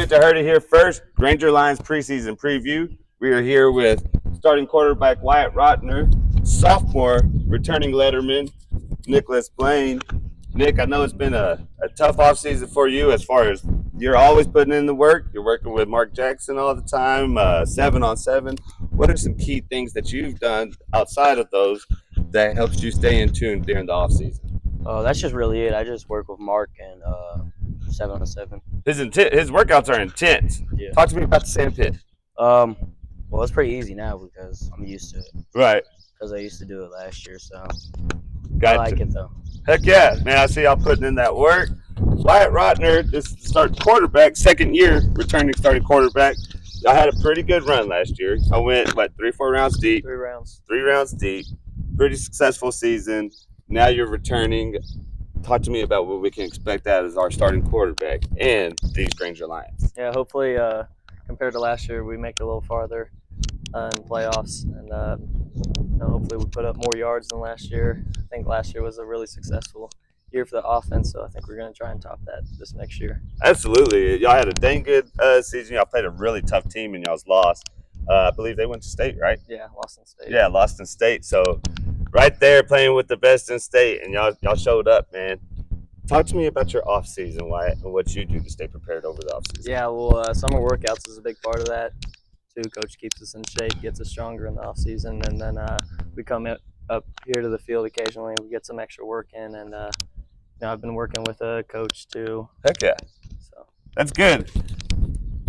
get to heard it here first. Granger Lions preseason preview. We are here with starting quarterback Wyatt Rochner, sophomore returning letterman Nicholas Blane. Nick, I know it's been a tough offseason for you as far as you're always putting in the work. You're working with Mark Jackson all the time, 7-on-7. What are some key things that you've done outside of those that helps you stay in tune during the offseason? That's just really it. I just work with Mark and 7-on-7. His workouts are intense. Yeah. Talk to me about the sand pit. Well, it's pretty easy now because I'm used to it. Right. Because I used to do it last year, so Gotcha. I like it though. Heck yeah, man! I see y'all putting in that work. Wyatt Rochner, this starting quarterback, second year returning starting quarterback. Y'all had a pretty good run last year. I went 3-4 rounds deep. 3 rounds. 3 rounds deep. Pretty successful season. Now you're returning. Talk to me about what we can expect out as our starting quarterback and these Granger Lions. Yeah, hopefully, compared to last year, we make it a little farther in playoffs, and hopefully we put up more yards than last year. I think last year was a really successful year for the offense, so I think we're going to try and top that this next year. Absolutely. Y'all had a dang good season. Y'all played a really tough team and y'all's lost. I believe they went to state, right? Yeah, lost in state. Yeah, lost in state. So right there playing with the best in state, and y'all showed up, man. Talk to me about your off season, Wyatt, and what you do to stay prepared over the off season. Yeah, well, summer workouts is a big part of that too. Coach keeps us in shape, gets us stronger in the off season, and then we come up here to the field occasionally. We get some extra work in, and I've been working with a coach too. Heck yeah, so that's good.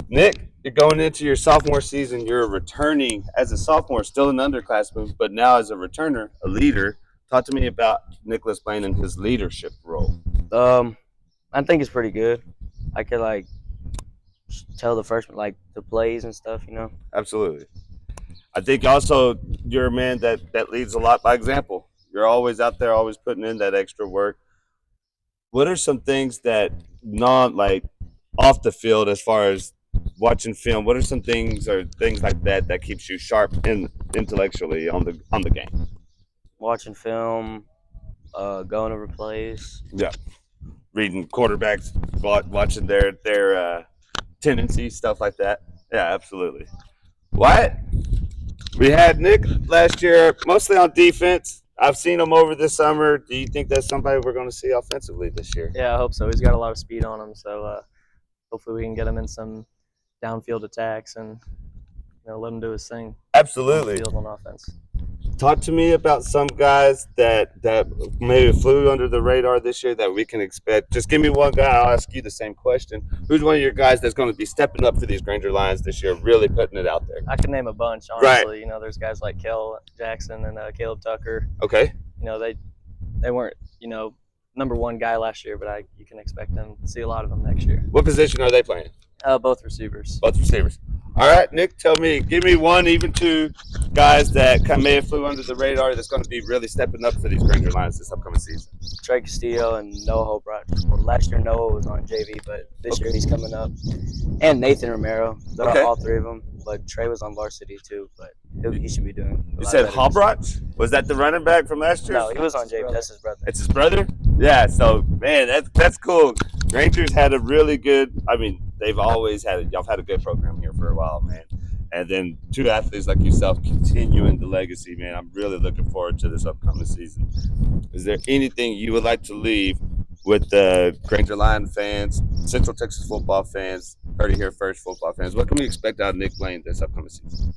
Nick, you're going into your sophomore season. You're returning as a sophomore, still an underclassman, but now as a returner, a leader. Talk to me about Nicholas Blane and his leadership role. I think it's pretty good. I could tell the freshmen the plays and stuff, Absolutely. I think also you're a man that leads a lot by example. You're always out there, always putting in that extra work. What are some things that off the field as far as watching film? What are some things or things like that keeps you sharp and intellectually on the game? Watching film, going over plays. Yeah. Reading quarterbacks, watching their tendencies, stuff like that. Yeah, absolutely. What? We had Nick last year, mostly on defense. I've seen him over this summer. Do you think that's somebody we're going to see offensively this year? Yeah, I hope so. He's got a lot of speed on him, so hopefully we can get him in some downfield attacks and let him do his thing. Absolutely. On the field on offense. Talk to me about some guys that maybe flew under the radar this year that we can expect. Just give me one guy. I'll ask you the same question. Who's one of your guys that's going to be stepping up for these Granger Lions this year, really putting it out there? I can name a bunch, honestly. Right. There's guys like Kel Jackson and Caleb Tucker. Okay. They weren't, number one guy last year, but you can expect them to see a lot of them next year. What position are they playing? Both receivers. Both receivers. All right, Nick, give me one, even two guys that may have flew under the radar that's going to be really stepping up for these Granger Lions this upcoming season. Trey Castillo and Noah Holbrook. Well, last year Noah was on JV, but this year he's coming up. And Nathan Romero. They're all three of them. But Trey was on varsity too, but he should be doing a lot. You said Holbrook? Was that the running back from last year? No, he was on JV. That's his brother. It's his brother? Yeah, so, man, that's cool. Rangers had a really good – y'all had a good program here for a while, man. And then two athletes like yourself continuing the legacy, man. I'm really looking forward to this upcoming season. Is there anything you would like to leave with the Granger Lion fans, Central Texas football fans, heard it here first football fans? What can we expect out of Nick Blane this upcoming season?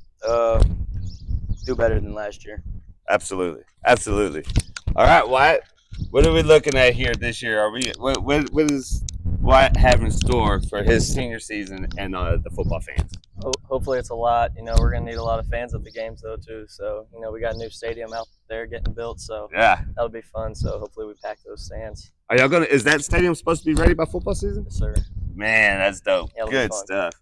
Do better than last year. Absolutely. All right, Wyatt. What are we looking at here this year? What is Wyatt have in store for his senior season and the football fans? Hopefully it's a lot. We're going to need a lot of fans at the games, though, too. So, we got a new stadium out there getting built, so yeah, that'll be fun. So, hopefully we pack those stands. Are y'all is that stadium supposed to be ready by football season? Yes, sir. Man, that's dope. Yeah, good stuff.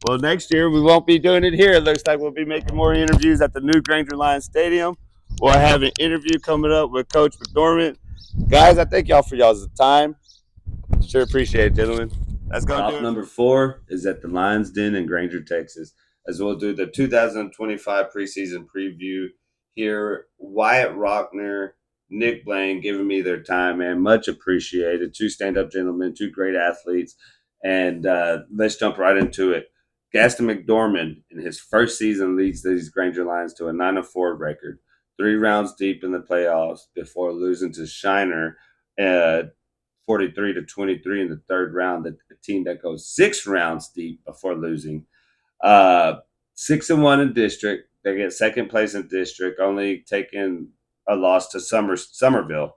Well, next year we won't be doing it here. It looks like we'll be making more interviews at the new Granger Lion Stadium. We'll have an interview coming up with Coach McDormand. Guys, I thank y'all for y'all's time. Sure appreciate it, gentlemen. Let's go. Stop number 4 is at the Lions Den in Granger, Texas, as we'll do the 2025 preseason preview here. Wyatt Rochner, Nick Blane giving me their time, man. Much appreciated. Two stand-up gentlemen, two great athletes. And let's jump right into it. Gaston McDormand, in his first season, leads these Granger Lions to a 9-4 record, 3 rounds deep in the playoffs before losing to Shiner, 43-23 in the third round. The team that goes 6 rounds deep before losing. 6-1 in district. They get second place in district, only taking a loss to Somerville.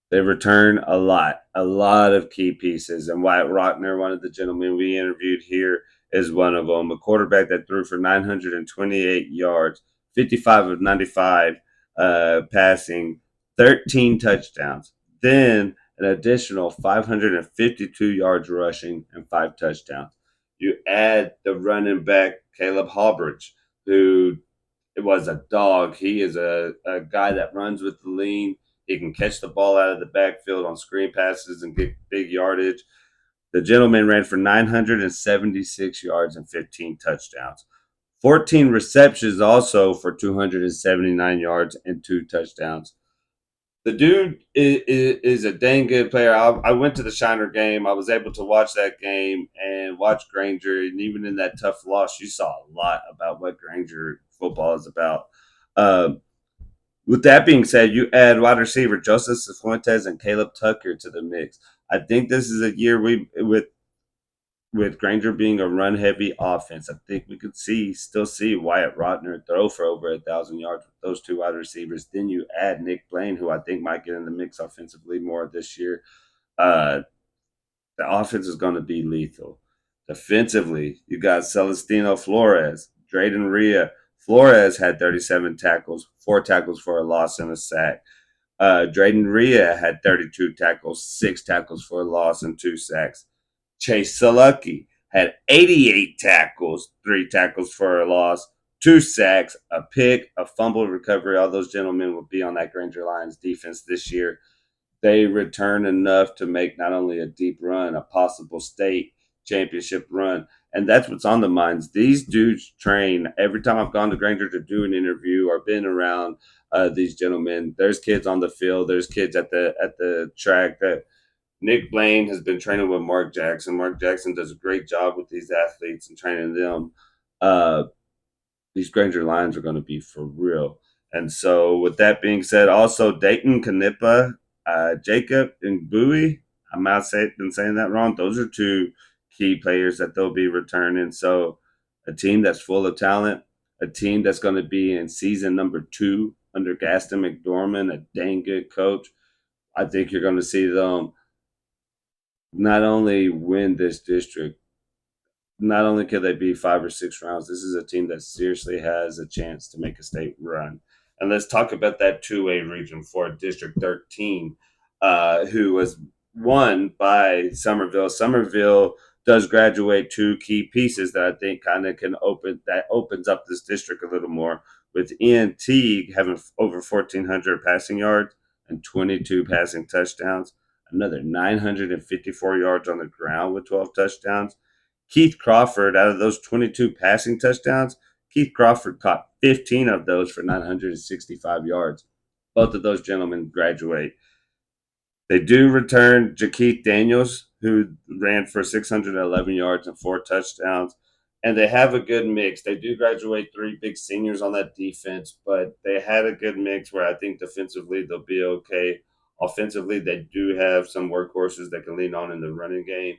They return a lot of key pieces. And Wyatt Rochner, one of the gentlemen we interviewed here, is one of them. A quarterback that threw for 928 yards, 55 of 95 passing, 13 touchdowns. Then an additional 552 yards rushing and 5 touchdowns. You add the running back, Caleb Halbridge, who was a dog. He is a guy that runs with the lean. He can catch the ball out of the backfield on screen passes and get big yardage. The gentleman ran for 976 yards and 15 touchdowns. 14 receptions also for 279 yards and 2 touchdowns. The dude is a dang good player. I went to the Shiner game. I was able to watch that game and watch Granger. And even in that tough loss, you saw a lot about what Granger football is about. Um, with that being said, you add wide receiver Joseph Cifuentes and Caleb Tucker to the mix. I think this is a year with Granger being a run heavy offense. I think we could still see Wyatt Rochner throw for over 1,000 yards with those 2 wide receivers. Then you add Nick Blane, who I think might get in the mix offensively more this year. Uh, the offense is going to be lethal. Defensively, you got Celestino Flores, Drayden Rhea. Flores had 37 tackles, 4 tackles for a loss and a sack. Drayden Rhea had 32 tackles, 6 tackles for a loss and 2 sacks. Chase Salucky had 88 tackles, 3 tackles for a loss, 2 sacks, a pick, a fumble recovery. All those gentlemen will be on that Granger Lions defense this year. They return enough to make not only a deep run, a possible state championship run. And that's what's on the minds. These dudes train. Every time I've gone to Granger to do an interview or been around these gentlemen, there's kids on the field, there's kids at the track. That Nick Blane has been training with Mark Jackson. Mark Jackson does a great job with these athletes and training them. Uh, these Granger Lions are going to be for real. And so, with that being said, also Dayton Kanipa, Jacob and Bowie. I might have been saying that wrong. Those are 2 key players that they'll be returning. So, a team that's full of talent, a team that's going to be in season number 2 under Gaston McDormand, a dang good coach. I think you're going to see them not only win this district, not only could they be 5 or 6 rounds, this is a team that seriously has a chance to make a state run. And let's talk about that 2A region for District 13, who was won by Somerville. Somerville does graduate 2 key pieces that I think kind of opens up this district a little more. With Ian Teague having over 1,400 passing yards and 22 passing touchdowns, another 954 yards on the ground with 12 touchdowns. Keith Crawford, out of those 22 passing touchdowns, Keith Crawford caught 15 of those for 965 yards. Both of those gentlemen graduate. They do return Jakeith Daniels, who ran for 611 yards and 4 touchdowns. And they have a good mix. They do graduate 3 big seniors on that defense, but they had a good mix where I think defensively they'll be okay. Offensively, they do have some workhorses that can lean on in the running game.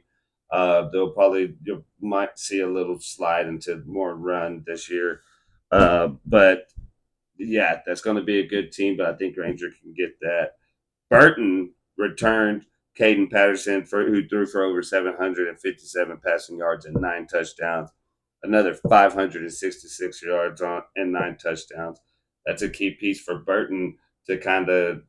You might see a little slide into more run this year. But yeah, that's going to be a good team, but I think Granger can get that. Burton returned Caden Patterson, who threw for over 757 passing yards and 9 touchdowns, another 566 yards and 9 touchdowns. That's a key piece for Burton to kind of,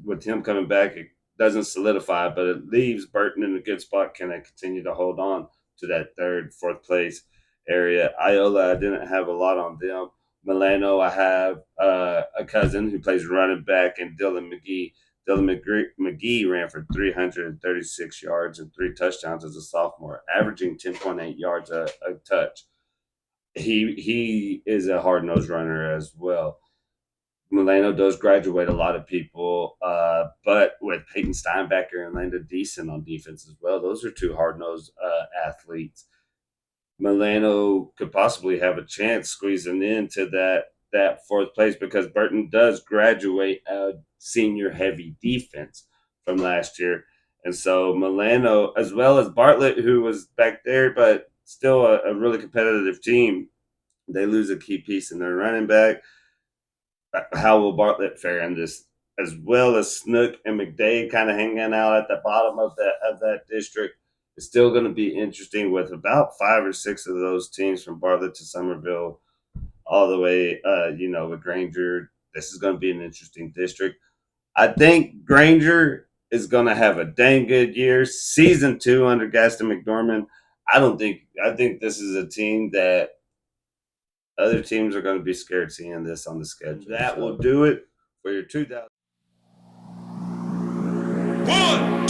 with him coming back, it doesn't solidify, but it leaves Burton in a good spot. Can they continue to hold on to that third, fourth place area? Iola, I didn't have a lot on them. Milano, I have a cousin who plays running back, and Dylan McGee. Dylan McGee ran for 336 yards and 3 touchdowns as a sophomore, averaging 10.8 yards a touch. He is a hard nosed runner as well. Milano does graduate a lot of people, but with Peyton Steinbacher and Landon Deason on defense as well, those are two hard-nosed athletes. Milano could possibly have a chance squeezing into that fourth place because Burton does graduate a senior-heavy defense from last year. And so Milano, as well as Bartlett, who was back there, but still a really competitive team, they lose a key piece in their running back. How will Bartlett fare in this? As well as Snook and McDade kind of hanging out at the bottom of that district. It's still going to be interesting with about 5 or 6 of those teams from Bartlett to Somerville, all the way, with Granger. This is going to be an interesting district. I think Granger is going to have a dang good year. Season 2 under Gaston McDormand. I think this is a team that other teams are going to be scared seeing this on the schedule. That will do it for your 2000. 1,